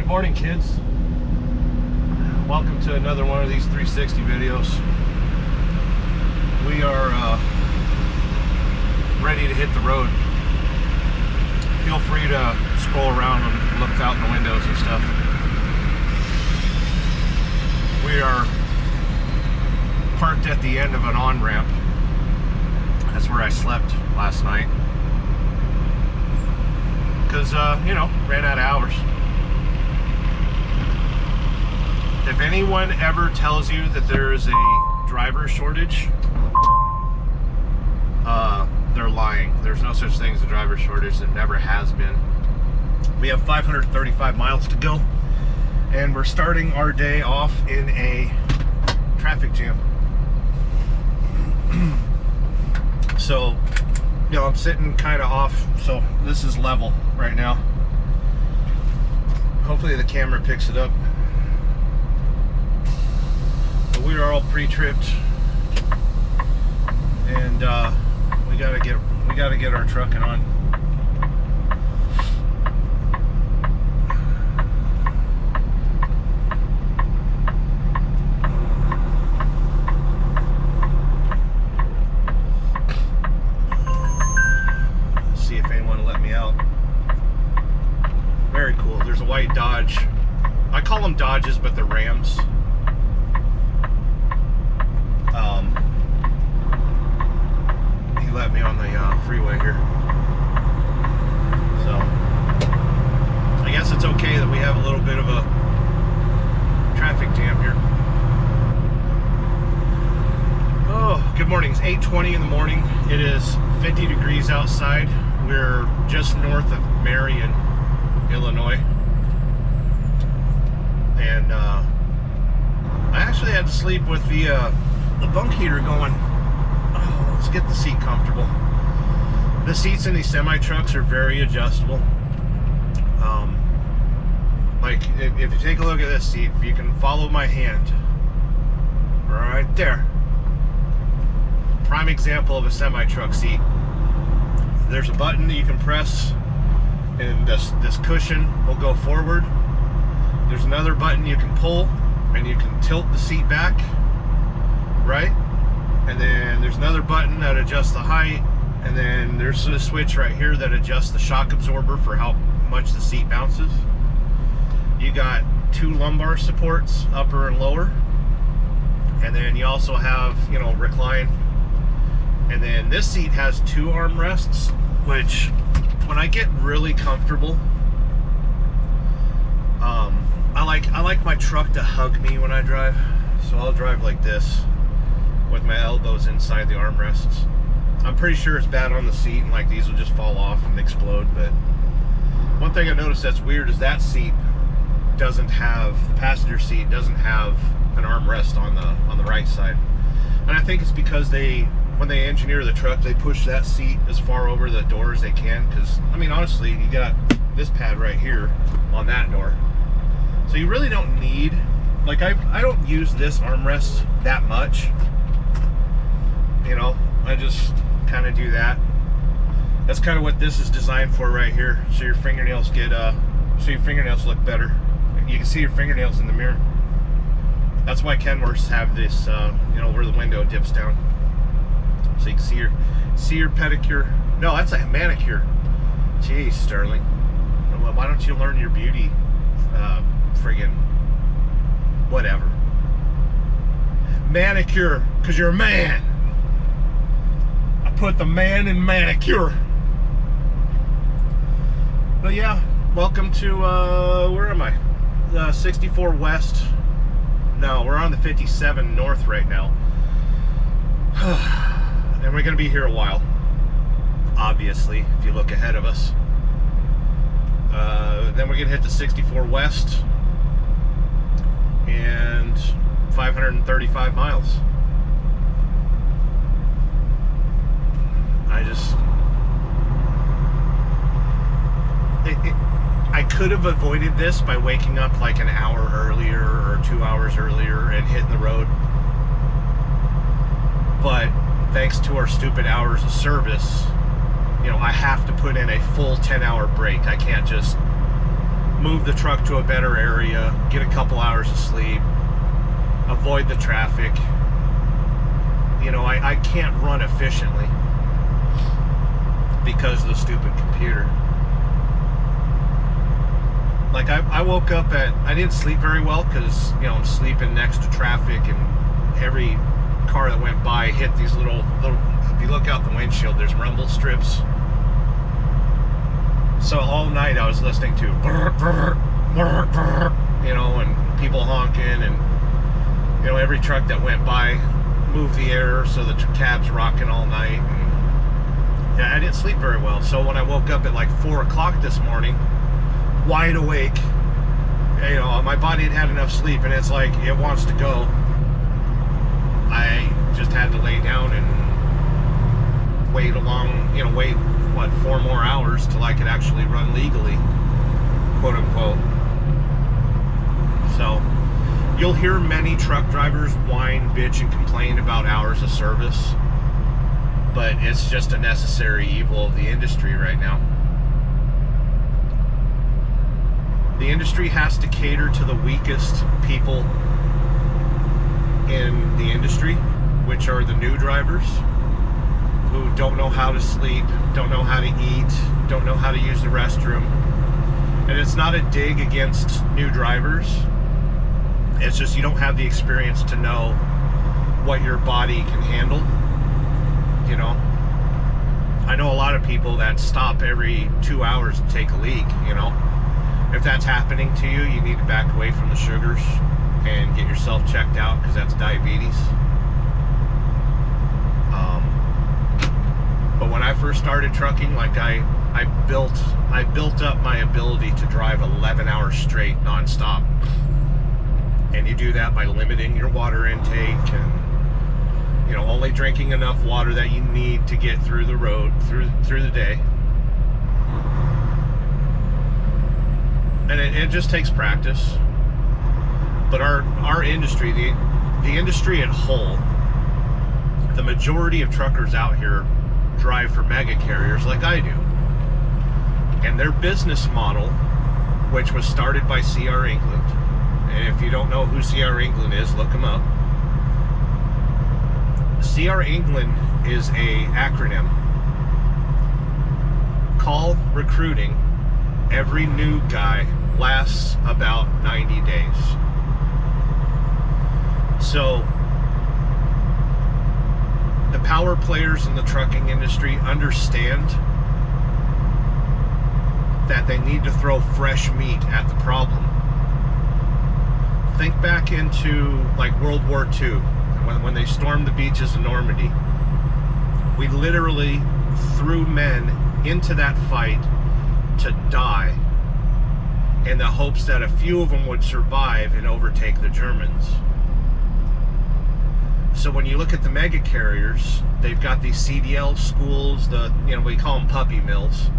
Good morning, kids. Welcome to another one of these 360 videos. We are ready to hit the road. Feel free to scroll around and look out in the windows and stuff. We are parked at the end of an on-ramp. That's where I slept last night. Because, ran out of hours. If anyone ever tells you that there is a driver shortage, they're lying. There's no such thing as a driver shortage. There never has been. We have 535 miles to go, and we're starting our day off in a traffic jam. So, I'm sitting kind of off, so this is level right now. Hopefully the camera picks it up. But we are all pre-tripped, and we gotta get our trucking on. See if anyone will let me out. Very cool. There's a white Dodge. I call them Dodges, but they're Rams. He let me on the freeway here. So, I guess it's okay that we have a little bit of a traffic jam here. Oh, good morning. It's 8:20 in the morning. It is 50 degrees outside. We're just north of Marion, Illinois. And I actually had to sleep with the bunk heater going. Oh, let's get the seat comfortable. The seats in these semi-trucks are very adjustable. Like, if you take a look at this seat, if you can follow my hand, right there. Prime example of a semi-truck seat. There's a button that you can press, and this cushion will go forward. There's another button you can pull, and you can tilt the seat back, right? And then there's another button that adjusts the height, and then there's a switch right here that adjusts the shock absorber for how much the seat bounces. You got two lumbar supports, upper and lower, and then you also have, recline. And then this seat has two armrests, which when I get really comfortable, I like my truck to hug me when I drive. So I'll drive like this with my elbows inside the armrests. I'm pretty sure it's bad on the seat, and like these will just fall off and explode. But one thing I noticed that's weird is that seat doesn't have, the passenger seat doesn't have an armrest on the right side. And I think it's because when they engineer the truck, they push that seat as far over the door as they can. Because, honestly, you got this pad right here on that door. So you really don't need, like, I don't use this armrest that much. I just kind of do that. That's kind of what this is designed for right here. So your fingernails look better. You can see your fingernails in the mirror. That's why Kenworths have this, where the window dips down. So you can see your pedicure. No, that's a manicure. Jeez, Sterling. Well, why don't you learn your beauty, friggin' whatever. Manicure, because you're a man. I put the man in manicure. But yeah, welcome to, where am I? 64 West. No, we're on the 57 North right now. And we're going to be here a while, obviously, if you look ahead of us. Then we're going to hit the 64 West and 535 miles. I could have avoided this by waking up like an hour earlier or 2 hours earlier and hitting the road. But thanks to our stupid hours of service, I have to put in a full 10-hour break. I can't just move the truck to a better area, get a couple hours of sleep, avoid the traffic. You know, I can't run efficiently because of the stupid computer. Like I woke up I didn't sleep very well because, you know, I'm sleeping next to traffic, and every car that went by hit these little, if you look out the windshield, there's rumble strips. So all night I was listening to brr, brr, brr, brr, you know, and people honking, and, you know, every truck that went by moved the air, so the cab's rocking all night. And yeah, I didn't sleep very well. So when I woke up at like 4 o'clock this morning, wide awake, you know, my body had had enough sleep, and it's like it wants to go. I just had to lay down and wait along, you know, wait, what, 4 more hours till I could actually run legally, quote unquote. So you'll hear many truck drivers whine, bitch, and complain about hours of service, but it's just a necessary evil of the industry right now. The industry has to cater to the weakest people in the industry, which are the new drivers who don't know how to sleep, don't know how to eat, don't know how to use the restroom. And it's not a dig against new drivers. It's just you don't have the experience to know what your body can handle, you know. I know a lot of people that stop every 2 hours to take a leak, you know. If that's happening to you, you need to back away from the sugars and get yourself checked out, because that's diabetes. But when I first started trucking, like I built up my ability to drive 11 hours straight nonstop. And you do that by limiting your water intake and, you know, only drinking enough water that you need to get through the road, through the day. And it just takes practice. But our industry, the industry at whole, the majority of truckers out here drive for mega carriers like I do. And their business model, which was started by C.R. England, and if you don't know who C.R. England is, look him up. C.R. England is a acronym. Call recruiting. Every new guy lasts about 90 days. So the power players in the trucking industry understand that they need to throw fresh meat at the problem. Think back into like World War II, when they stormed the beaches of Normandy. We literally threw men into that fight to die in the hopes that a few of them would survive and overtake the Germans. So when you look at the mega carriers, they've got these CDL schools, we call them puppy mills,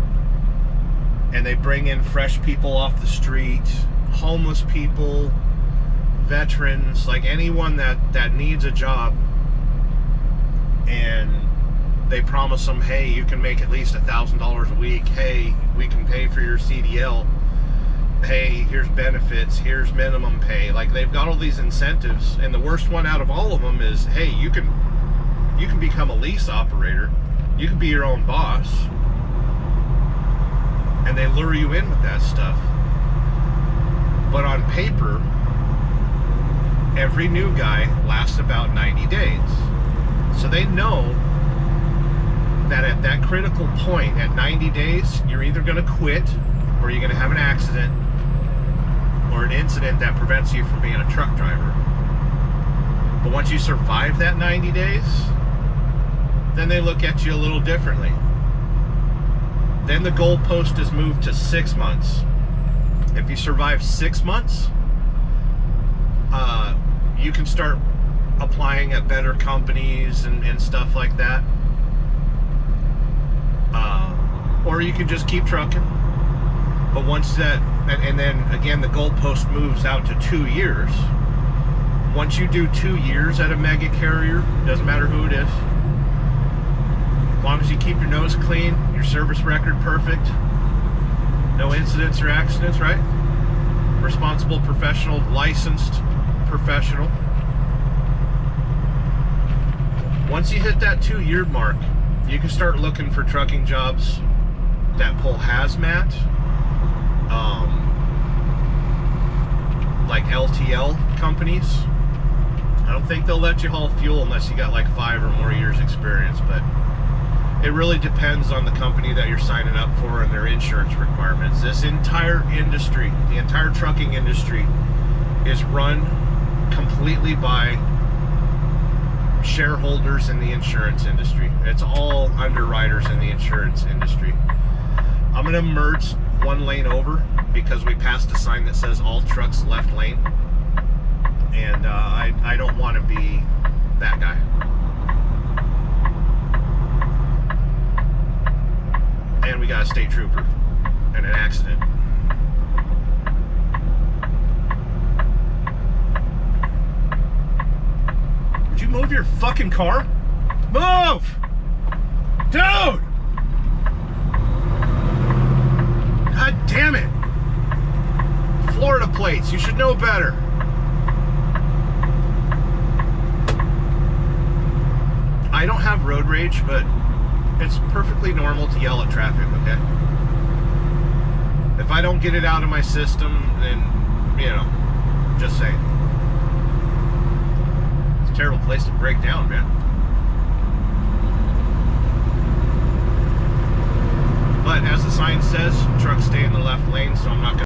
and they bring in fresh people off the street, homeless people, veterans, like anyone that needs a job, and they promise them, hey, you can make at least $1,000 a week, hey, we can pay for your CDL, hey, here's benefits, here's minimum pay. Like, they've got all these incentives, and the worst one out of all of them is, hey, you can become a lease operator, you can be your own boss, and they lure you in with that stuff. But on paper, every new guy lasts about 90 days. So they know that at that critical point, at 90 days, you're either going to quit, or you're going to have an accident or an incident that prevents you from being a truck driver. But once you survive that 90 days, then they look at you a little differently. Then the goalpost is moved to 6 months. If you survive 6 months, you can start applying at better companies and stuff like that. Or you can just keep trucking. But once that, and then again, the goalpost moves out to 2 years. Once you do 2 years at a mega carrier, doesn't matter who it is, as long as you keep your nose clean, your service record perfect, no incidents or accidents, right? responsible professional, licensed professional. Once you hit that 2-year mark, you can start looking for trucking jobs that pull hazmat, like LTL companies. I don't think they'll let you haul fuel unless you got like 5 or more years experience, but it really depends on the company that you're signing up for and their insurance requirements. This entire industry, the entire trucking industry, is run completely by shareholders in the insurance industry. It's all underwriters in the insurance industry. I'm going to merge one lane over because we passed a sign that says all trucks left lane, and I don't want to be that guy. And we got a state trooper and an accident. Would you move your fucking car? Move! Dude! God damn it! Florida plates, you should know better. I don't have road rage, but it's perfectly normal to yell at traffic, okay? If I don't get it out of my system, then, you know, just saying. It's a terrible place to break down, man. But as the sign says, trucks stay in the left lane, so I'm not gonna